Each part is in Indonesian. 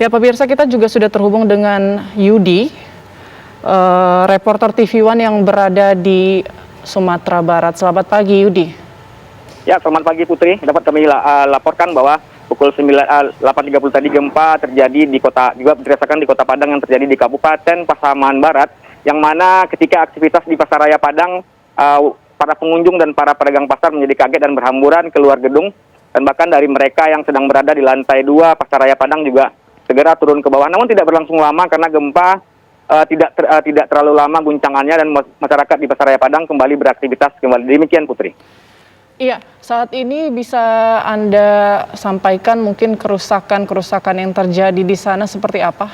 Ya, pemirsa, kita juga sudah terhubung dengan Yudi, reporter TV One yang berada di Sumatera Barat. Selamat pagi, Yudi. Ya, selamat pagi Putri. Dapat kami laporkan bahwa pukul 8.30 tadi gempa terjadi di kota, juga dirasakan di Kota Padang yang terjadi di Kabupaten Pasaman Barat, yang mana ketika aktivitas di Pasaraya Padang, para pengunjung dan para pedagang pasar menjadi kaget dan berhamburan keluar gedung, dan bahkan dari mereka yang sedang berada di lantai 2 Pasaraya Padang juga segera turun ke bawah. Namun tidak berlangsung lama karena gempa tidak terlalu lama guncangannya, dan masyarakat di Pasaraya Padang kembali beraktivitas kembali. Demikian Putri. Iya, saat ini bisa Anda sampaikan mungkin kerusakan yang terjadi di sana seperti apa?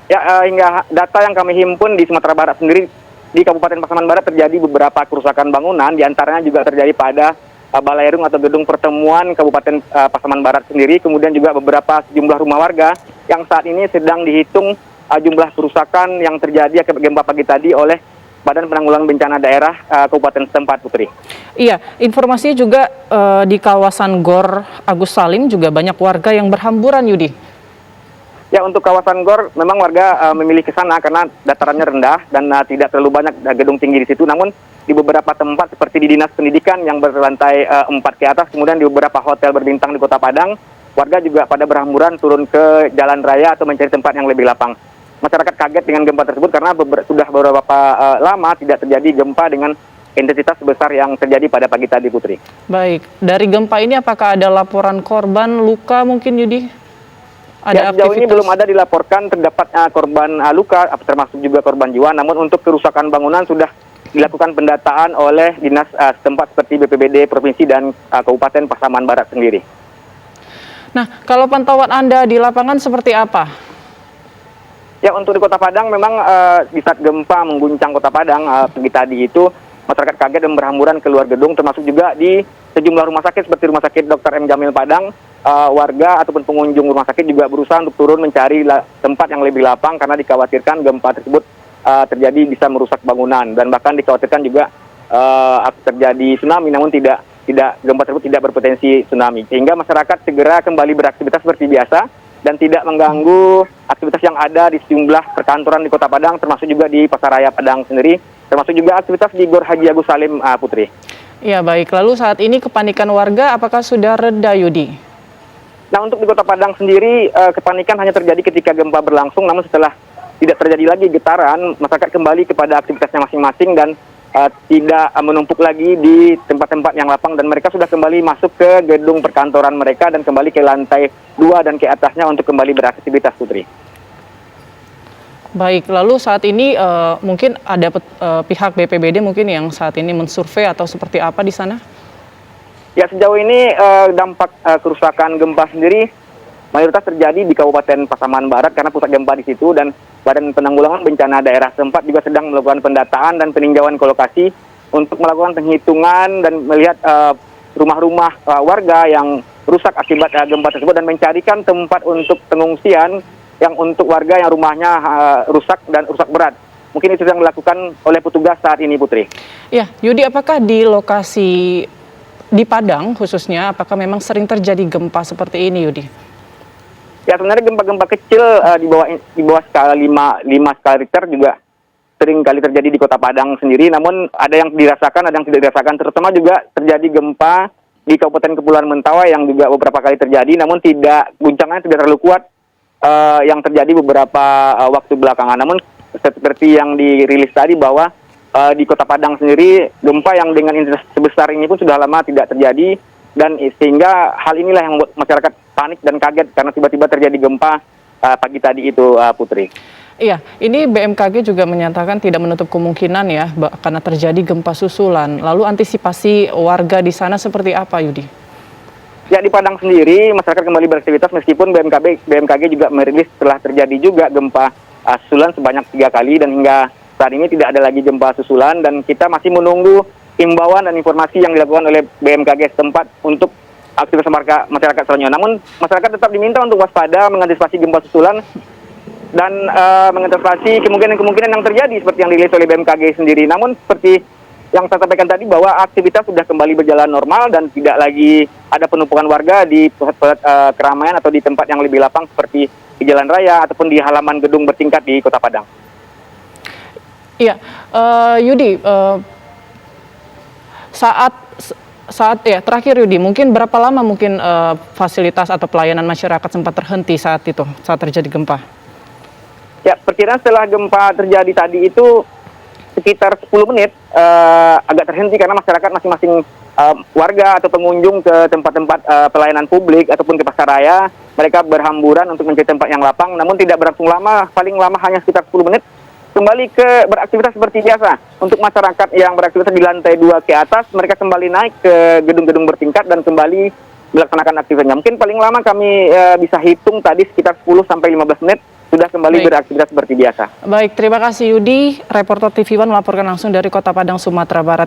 Ya, hingga data yang kami himpun di Sumatera Barat sendiri, di Kabupaten Pasaman Barat terjadi beberapa kerusakan bangunan, diantaranya juga terjadi pada Balairung atau gedung pertemuan Kabupaten Pasaman Barat sendiri, kemudian juga beberapa sejumlah rumah warga yang saat ini sedang dihitung jumlah kerusakan yang terjadi akibat gempa pagi tadi oleh Badan Penanggulangan Bencana Daerah Kabupaten setempat, Putri. Iya, informasinya juga di kawasan Gor Agus Salim juga banyak warga yang berhamburan, Yudi. Ya, untuk kawasan Gor memang warga memilih ke sana karena datarannya rendah dan tidak terlalu banyak gedung tinggi di situ. Namun di beberapa tempat seperti di Dinas Pendidikan yang berlantai 4 ke atas, kemudian di beberapa hotel berbintang di Kota Padang, warga juga pada berhamburan turun ke jalan raya atau mencari tempat yang lebih lapang. Masyarakat kaget dengan gempa tersebut karena sudah beberapa lama tidak terjadi gempa dengan intensitas sebesar yang terjadi pada pagi tadi, Putri. Baik, dari gempa ini apakah ada laporan korban luka mungkin, Yudi? Ya, sejauh ini belum ada dilaporkan terdapat korban luka, termasuk juga korban jiwa. Namun untuk kerusakan bangunan sudah dilakukan pendataan oleh dinas setempat seperti BPBD Provinsi dan Kabupaten Pasaman Barat sendiri. Nah, kalau pantauan Anda di lapangan seperti apa? Ya, untuk di Kota Padang memang di saat gempa mengguncang Kota Padang pagi tadi itu masyarakat kaget dan berhamburan keluar gedung, termasuk juga di sejumlah rumah sakit seperti Rumah Sakit Dr. M. Jamil Padang. Warga ataupun pengunjung rumah sakit juga berusaha untuk turun mencari tempat yang lebih lapang karena dikhawatirkan gempa tersebut terjadi bisa merusak bangunan, dan bahkan dikhawatirkan juga terjadi tsunami, namun gempa tersebut tidak berpotensi tsunami, sehingga masyarakat segera kembali beraktivitas seperti biasa dan tidak mengganggu aktivitas yang ada di sejumlah perkantoran di Kota Padang, termasuk juga di Pasaraya Padang sendiri, termasuk juga aktivitas di Gor Haji Agus Salim, Putri. Ya, baik. Lalu saat ini kepanikan warga apakah sudah reda, Yudi? Nah, untuk di Kota Padang sendiri, kepanikan hanya terjadi ketika gempa berlangsung, namun setelah tidak terjadi lagi getaran, masyarakat kembali kepada aktivitasnya masing-masing dan tidak menumpuk lagi di tempat-tempat yang lapang, dan mereka sudah kembali masuk ke gedung perkantoran mereka dan kembali ke lantai 2 dan ke atasnya untuk kembali beraktivitas, Putri. Baik, lalu saat ini mungkin ada pihak BPBD mungkin yang saat ini mensurvei atau seperti apa di sana? Ya, sejauh ini dampak kerusakan gempa sendiri mayoritas terjadi di Kabupaten Pasaman Barat karena pusat gempa di situ, dan Badan Penanggulangan Bencana Daerah setempat juga sedang melakukan pendataan dan peninjauan ke lokasi untuk melakukan penghitungan dan melihat rumah-rumah warga yang rusak akibat gempa tersebut dan mencarikan tempat untuk pengungsian yang untuk warga yang rumahnya rusak dan rusak berat. Mungkin itu yang dilakukan oleh petugas saat ini, Putri. Ya, Yudi, apakah di lokasi di Padang khususnya, apakah memang sering terjadi gempa seperti ini, Yudi? Ya, sebenarnya gempa-gempa kecil di bawah skala 5 skala Richter juga sering kali terjadi di Kota Padang sendiri, namun ada yang dirasakan, ada yang tidak dirasakan, terutama juga terjadi gempa di Kabupaten Kepulauan Mentawai yang juga beberapa kali terjadi, namun guncangannya tidak terlalu kuat yang terjadi beberapa waktu belakangan. Namun seperti yang dirilis tadi bahwa di Kota Padang sendiri gempa yang dengan intensitas sebesar ini pun sudah lama tidak terjadi, dan sehingga hal inilah yang membuat masyarakat panik dan kaget karena tiba-tiba terjadi gempa pagi tadi itu, Putri. Iya, ini BMKG juga menyatakan tidak menutup kemungkinan ya karena terjadi gempa susulan. Lalu antisipasi warga di sana seperti apa, Yudi? Ya, di Padang sendiri masyarakat kembali beraktivitas meskipun BMKG juga merilis telah terjadi juga gempa susulan sebanyak 3 kali, dan hingga saat ini tidak ada lagi gempa susulan, dan kita masih menunggu imbauan dan informasi yang dilakukan oleh BMKG setempat untuk aktivitas masyarakat selanjutnya. Namun masyarakat tetap diminta untuk waspada, mengantisipasi gempa susulan dan mengantisipasi kemungkinan yang terjadi seperti yang dirilis oleh BMKG sendiri. Namun seperti yang saya sampaikan tadi bahwa aktivitas sudah kembali berjalan normal dan tidak lagi ada penumpukan warga di pusat-pusat keramaian atau di tempat yang lebih lapang seperti di jalan raya ataupun di halaman gedung bertingkat di Kota Padang. Iya, Yudi, saat ya terakhir Yudi, mungkin berapa lama mungkin fasilitas atau pelayanan masyarakat sempat terhenti saat terjadi gempa? Ya, perkiraan setelah gempa terjadi tadi itu sekitar 10 menit agak terhenti karena masyarakat masing-masing warga atau pengunjung ke tempat-tempat pelayanan publik ataupun ke pasaraya, mereka berhamburan untuk mencari tempat yang lapang, namun tidak berlangsung lama, paling lama hanya sekitar 10 menit. Kembali ke beraktivitas seperti biasa. Untuk masyarakat yang beraktivitas di lantai 2 ke atas, mereka kembali naik ke gedung-gedung bertingkat dan kembali melaksanakan aktivitasnya. Mungkin paling lama kami bisa hitung tadi sekitar 10 sampai 15 menit sudah kembali beraktivitas seperti biasa. Baik, terima kasih Yudi. Reporter TV One melaporkan langsung dari Kota Padang, Sumatera Barat.